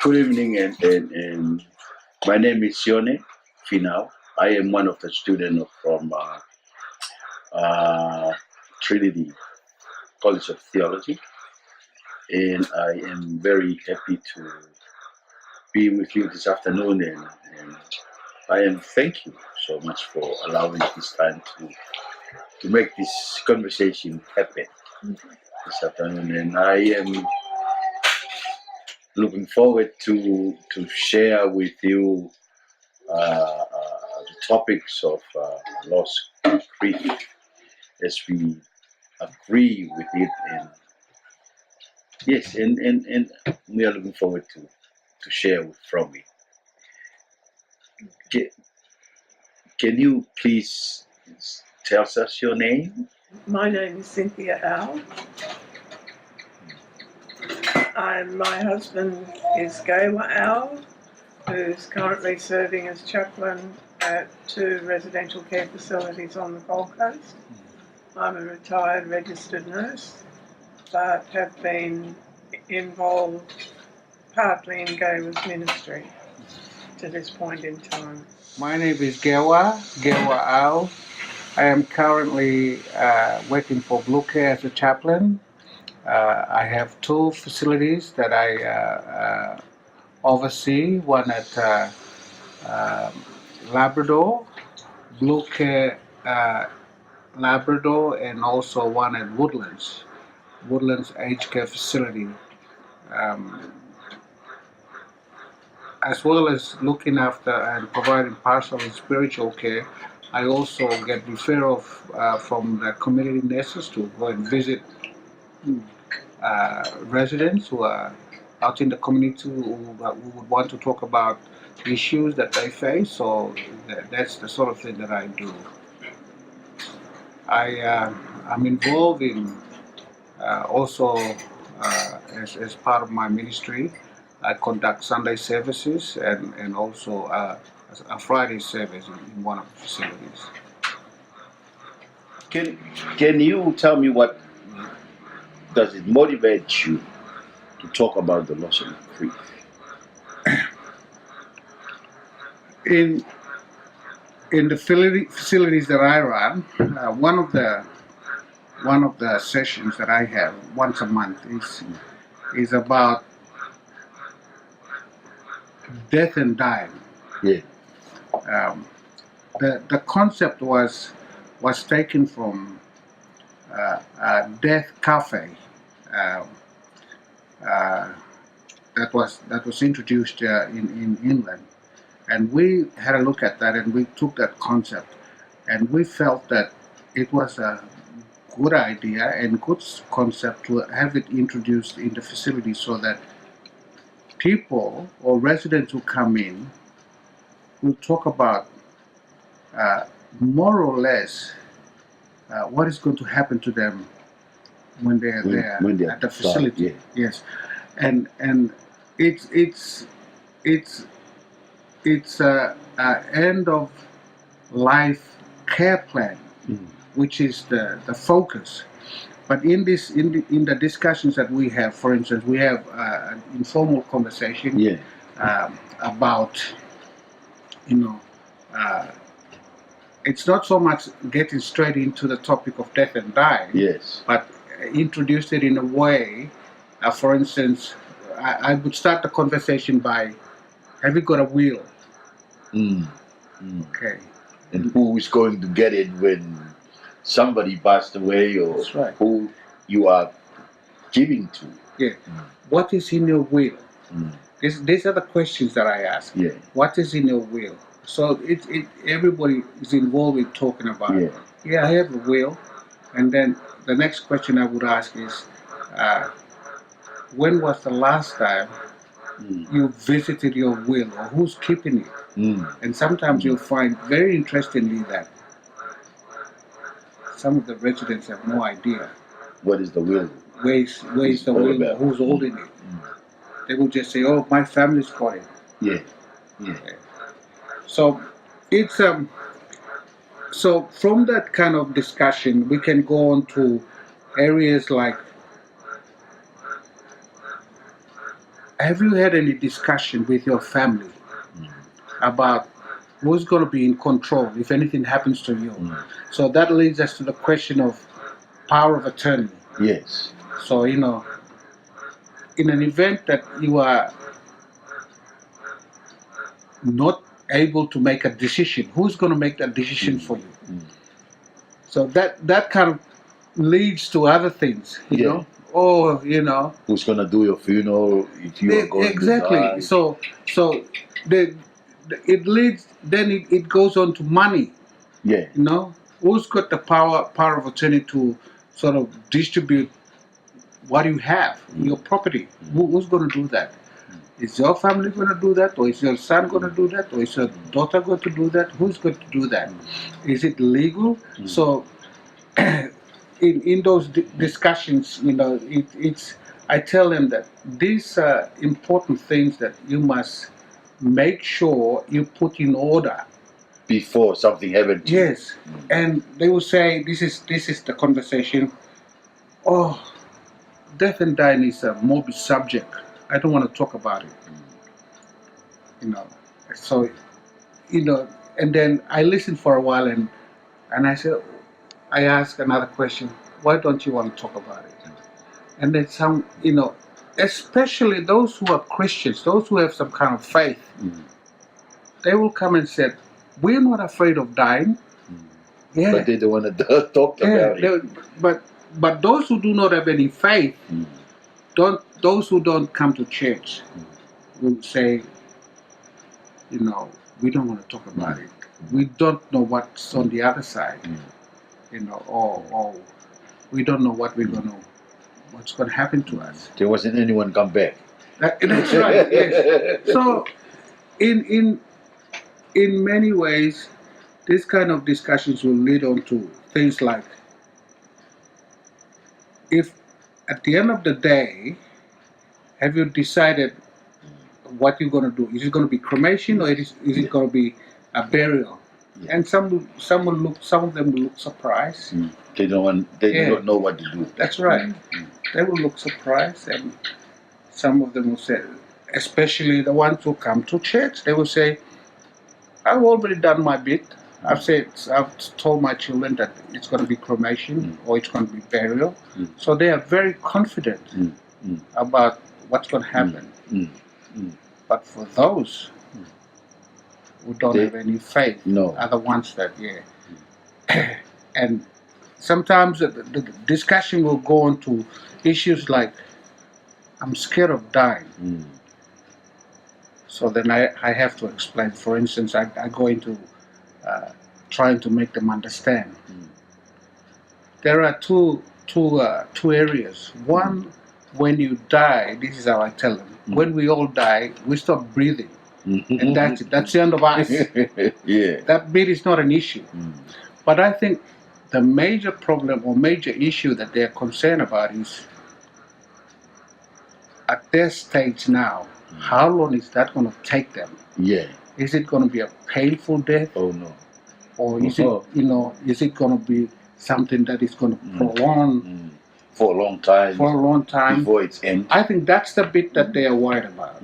Good evening, and my name is Sione Finau. I am one of the students from uh, Trinity College of Theology, and I am very happy to be with you this afternoon. And I am thank you so much for allowing this time to make this conversation happen this afternoon. And I am looking forward to share with you the topics of loss, grief, as we agree with it, and yes, and we are looking forward to share from it. Can, can you please tell us your name? My name is Cynthia Al. My husband is Gawa Al, who's currently serving as chaplain at 2 residential care facilities on the Gold Coast. I'm a retired registered nurse, but have been involved partly in Gawa's ministry to this point in time. My name is Gewa Au. I am currently working for Blue Care as a chaplain. I have 2 facilities that I oversee, one at Labrador, Blue Care Labrador, and also one at Woodlands Aged Care Facility. Um, as well as looking after and providing pastoral and spiritual care, I also get referral from the community nurses to go and visit residents who are out in the community who would want to talk about issues that they face. So that's the sort of thing that I do. I'm involved in also as part of my ministry. I conduct Sunday services and also a Friday service in one of the facilities. Can you tell me what does it motivate you to talk about the loss and grief? In the facilities that I run, one of the sessions that I have once a month is about death and dying. Yeah. The concept was taken from Death Cafe uh, uh, that was introduced in England, and we had a look at that and we took that concept and we felt that it was a good idea and good concept to have it introduced in the facility so that people or residents who come in will talk about more or less what is going to happen to them when they are there when they at the are facility. yeah. Yes, and it's a end of life care plan, which is the focus. But in the discussions that we have, for instance, we have an informal conversation Yeah. about, you know, it's not so much getting straight into the topic of death and dying, Yes. but introduce it in a way. For instance, I would start the conversation by, "Have you got a will?" Okay. And who is going to get it when somebody passed away, or That's right. who you are giving to? Yeah. What is in your will? These are the questions that I ask. Yeah. What is in your will? So everybody is involved in talking about it. Yeah, I have a will. And then the next question I would ask is, when was the last time you visited your will, or who's keeping it? And sometimes you'll find, very interestingly, that some of the residents have no idea. What is the will? Where is the will, or who's holding it? They will just say, "Oh, my family's got it." Yeah. Yeah. So it's so from that kind of discussion, we can go on to areas like have you had any discussion with your family about who's going to be in control if anything happens to you? So that leads us to the question of power of attorney. Yes. So, in an event that you are not able to make a decision, who's going to make that decision for you? So that kind of leads to other things, you know. Or who's gonna do your funeral if you are going exactly. to die? So it leads. Then it goes on to money. Yeah. Who's got the power of attorney to sort of distribute what you have, your property? Who's going to do that? Is your family going to do that, or is your son going to do that, or is your daughter going to do that? Who's going to do that? Is it legal? So, in those discussions, it's I tell them that these are important things that you must make sure you put in order before something happens. Yes, and they will say this is the conversation. Oh, death and dying is a morbid subject. I don't want to talk about it. So and then I listen for a while and I ask another question. Why don't you want to talk about it? And then some, especially those who are Christians, those who have some kind of faith, they will come and say, "We're not afraid of dying." Yeah. But they don't want to talk about it. But those who do not have any faith, those who don't come to church, will say, we don't want to talk about it. We don't know what's on the other side, or we don't know what's going to happen to us. There wasn't anyone come back. That's right. Yes. So, in many ways, these kind of discussions will lead on to things like, if at the end of the day, have you decided what you're going to do? Is it going to be cremation, or is it going to be a burial? Yeah. And some of them will look surprised. They don't know what to do. That's right. They will look surprised, and some of them will say, especially the ones who come to church, they will say, "I've already done my bit. I've told my children that it's going to be cremation or it's going to be burial." So they are very confident about what's going to happen. But for those who don't have any faith, are the ones that, and sometimes the discussion will go on to issues like, "I'm scared of dying." So then I have to explain. For instance, I go into trying to make them understand. There are two areas. One, when you die, this is how I tell them. When we all die, we stop breathing. And that's it. That's the end of us. That bit is not an issue. But I think the major problem or major issue that they're concerned about is, at their stage now, how long is that going to take them? Is it going to be a painful death? Oh no. Or is it going to be something that is going to prolong for a long time? Before it's end. I think that's the bit that they are worried about.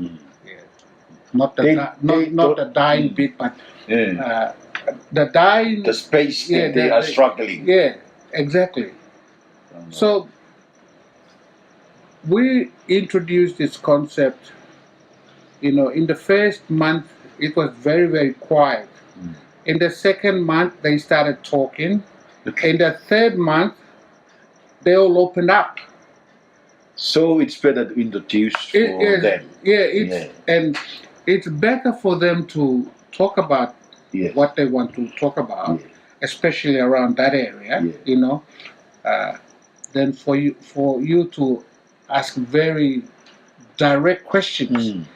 Not the dying bit, but the dying. The space that they are struggling. Yeah, exactly. So we introduced this concept. In the first month, it was very, very quiet. In the second month, they started talking. In the third month, they all opened up. So it's better to introduce for them. And it's better for them to talk about what they want to talk about, especially around that area. Than for you to ask very direct questions.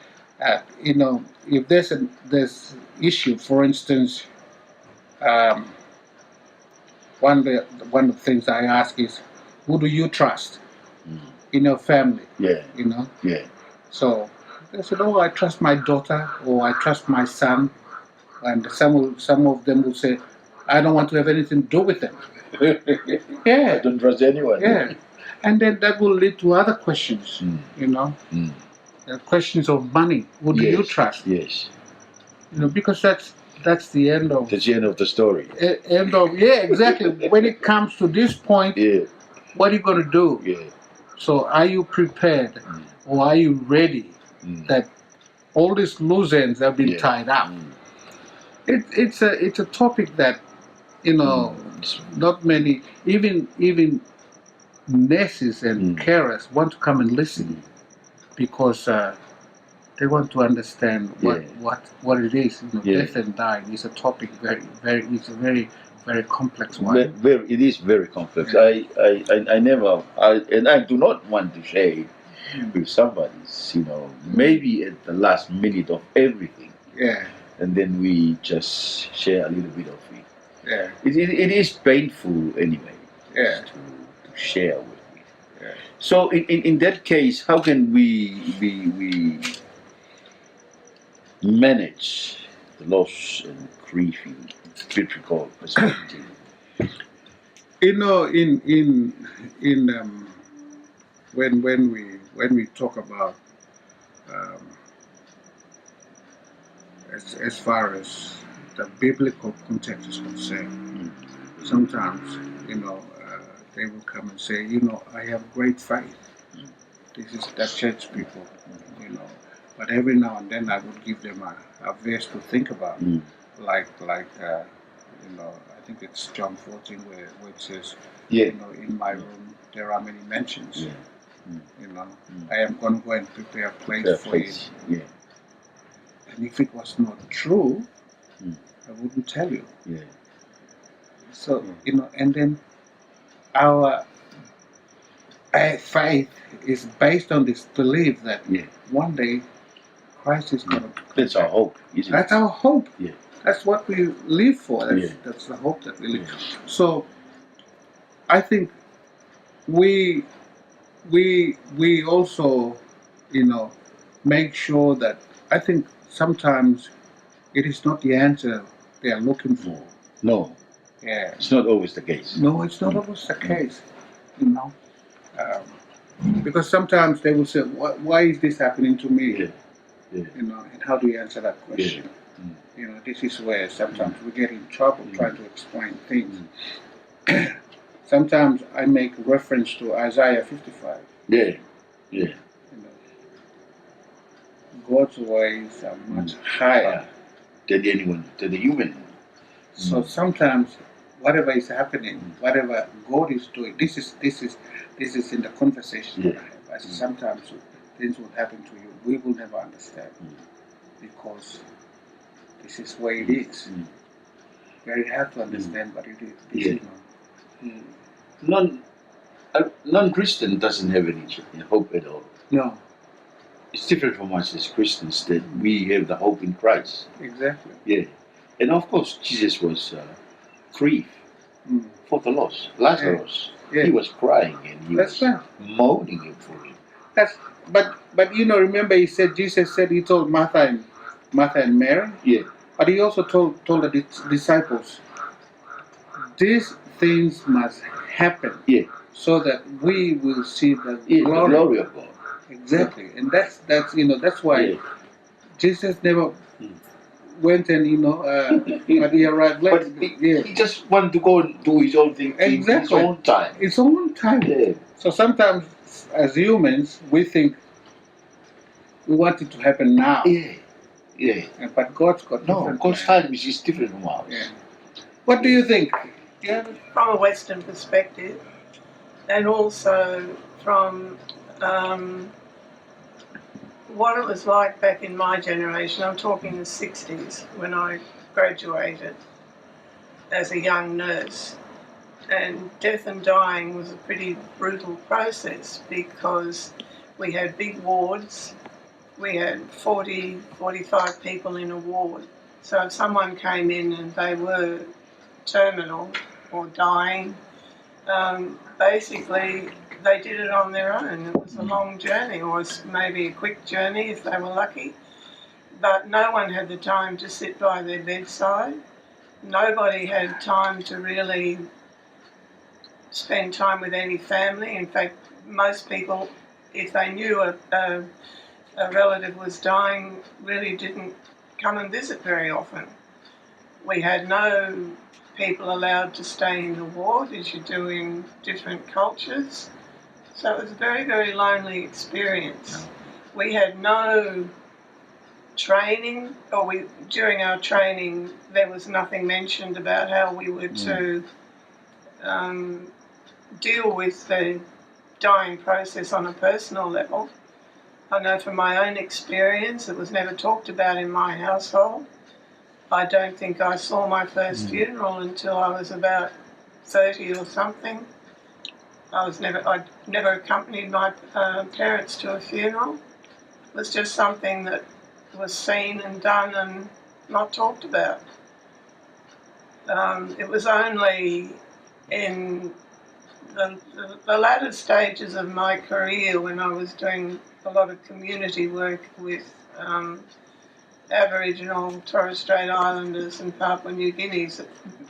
If there's issue, for instance, one of the things I ask is, who do you trust in your family? So they said, "Oh, I trust my daughter," or "I trust my son," and some of them will say, "I don't want to have anything to do with them." I don't trust anyone. And then that will lead to other questions. questions of money. Who do you Yes, trust? Yes. Because that's the end of That's the end of the story. end of exactly. When it comes to this point, Yeah. what are you going to do? Yeah. So are you prepared, or are you ready Mm. that all these loose ends have been Yeah. tied up? Mm. It's a topic that not many, even nurses and carers want to come and listen because they want to understand what it is. Death and dying is a topic it's a very complex one. It is very complex. Yeah. I never, and I do not want to say with somebody's, maybe at the last minute of everything, Yeah, and then we just share a little bit of it. yeah, It is painful anyway yeah, to share with me. yeah. So in that case, how can we manage the loss and grief in biblical perspective? In when we talk about um, as far as the biblical context is concerned, sometimes they will come and say, I have great faith. This is the church people, you know. But every now and then I would give them a verse to think about, like I think it's John 14 where it says, in my room there are many mansions. Yeah. I am going to go and prepare a place Fair for you. place. Yeah. And if it was not true, Mm. I wouldn't tell you. Yeah. So and then our faith is based on this belief that one day Christ is going to come That's our back. hope, isn't That's it? our hope. Yeah. That's what we live for. That's the hope that we live. So I think we also make sure that I think sometimes it is not the answer they are looking for. No, Yeah. it's not always the case. No, it's not always the case. Because sometimes they will say, "Why is this happening to me?" Yeah. Yeah. And how do you answer that question? This is where sometimes we get in trouble trying to explain things. Sometimes I make reference to Isaiah 55. Yeah. Yeah. God's ways are much higher than anyone, than the human. So sometimes whatever is happening, whatever God is doing, this is in the conversation that I have. I say sometimes things will happen to you. We will never understand because this is where it is. Very hard to understand, but it is. Non-Christian doesn't have any hope at all. No. It's different from us as Christians that we have the hope in Christ. Exactly. Yeah. And of course, Jesus was grieved for the loss. Lazarus, he was crying and he was mourning for him. But remember Jesus said he told Martha and Mary. Yeah. But he also told the disciples, these things must happen. Yeah. So that we will see the glory of God. Exactly. And that's why Jesus never went and but he arrived late. But he just wanted to go and do his own thing in his own time. His own time. Yeah. So sometimes as humans we think we want it to happen now. Yeah. Yeah. But God's got God's time is different from ours. Yeah. What do you think? Yeah, from a Western perspective, and also from what it was like back in my generation. I'm talking the 60s when I graduated as a young nurse. And death and dying was a pretty brutal process because we had big wards. We had 40, 45 people in a ward. So if someone came in and they were terminal or dying, basically they did it on their own. It was a long journey, or maybe a quick journey if they were lucky. But no one had the time to sit by their bedside. Nobody had time to really spend time with any family. In fact, most people, if they knew a a relative was dying really didn't come and visit very often. We had no people allowed to stay in the ward as you do in different cultures. So it was a very, very lonely experience. We had no training, or during our training there was nothing mentioned about how we were to deal with the dying process on a personal level. I know from my own experience it was never talked about in my household. I don't think I saw my first funeral until I was about 30 or something. I never accompanied my parents to a funeral. It was just something that was seen and done and not talked about. It was only in the latter stages of my career, when I was doing a lot of community work with Aboriginal, Torres Strait Islanders and Papua New Guineans,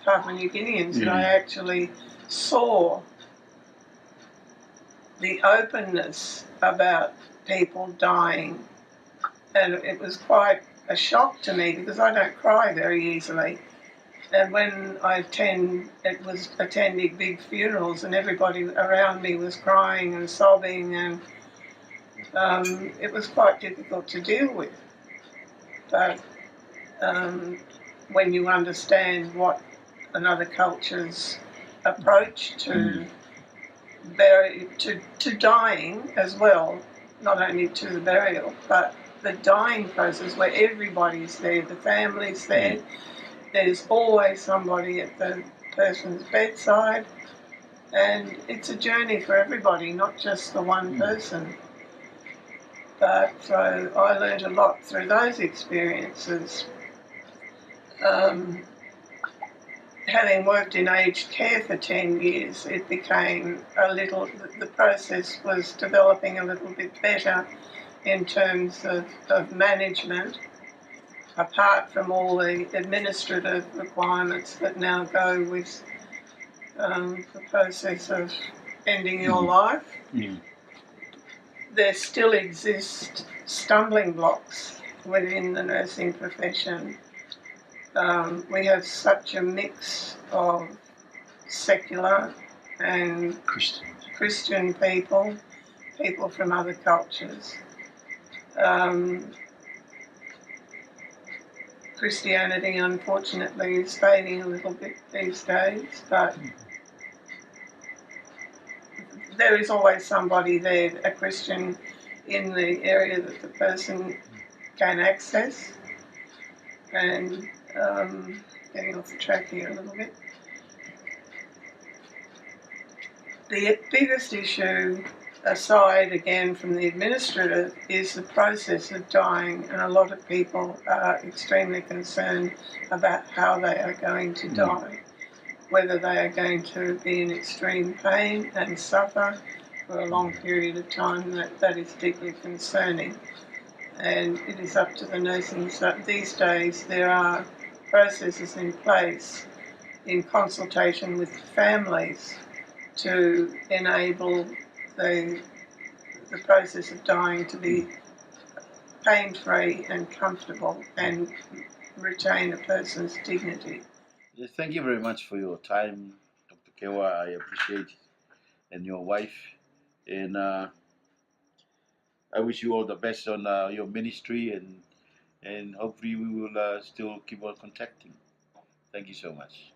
that I actually saw the openness about people dying. And it was quite a shock to me because I don't cry very easily. And when it was attending big funerals and everybody around me was crying and sobbing, and it was quite difficult to deal with. But when you understand what another culture's approach to dying as well, not only to the burial, but the dying process where everybody's there, the family's there. There's always somebody at the person's bedside, and it's a journey for everybody, not just the one person. But so I learned a lot through those experiences. Having worked in aged care for 10 years, it became the process was developing a little bit better in terms of management, apart from all the administrative requirements that now go with the process of ending your life. There still exist stumbling blocks within the nursing profession. We have such a mix of secular and Christian people from other cultures. Christianity, unfortunately, is fading a little bit these days, but there is always somebody there, a Christian, in the area that the person can access. And getting off the track here a little bit. The biggest issue, aside again from the administrative, is the process of dying, and a lot of people are extremely concerned about how they are going to die, whether they are going to be in extreme pain and suffer for a long period of time. That is deeply concerning, and it is up to the nursing staff. These days there are processes in place in consultation with families to enable the process of dying to be pain-free and comfortable and retain a person's dignity. Yes, thank you very much for your time, Dr. Kewa. I appreciate it, and your wife. And I wish you all the best on your ministry, and hopefully we will still keep on contacting. Thank you so much.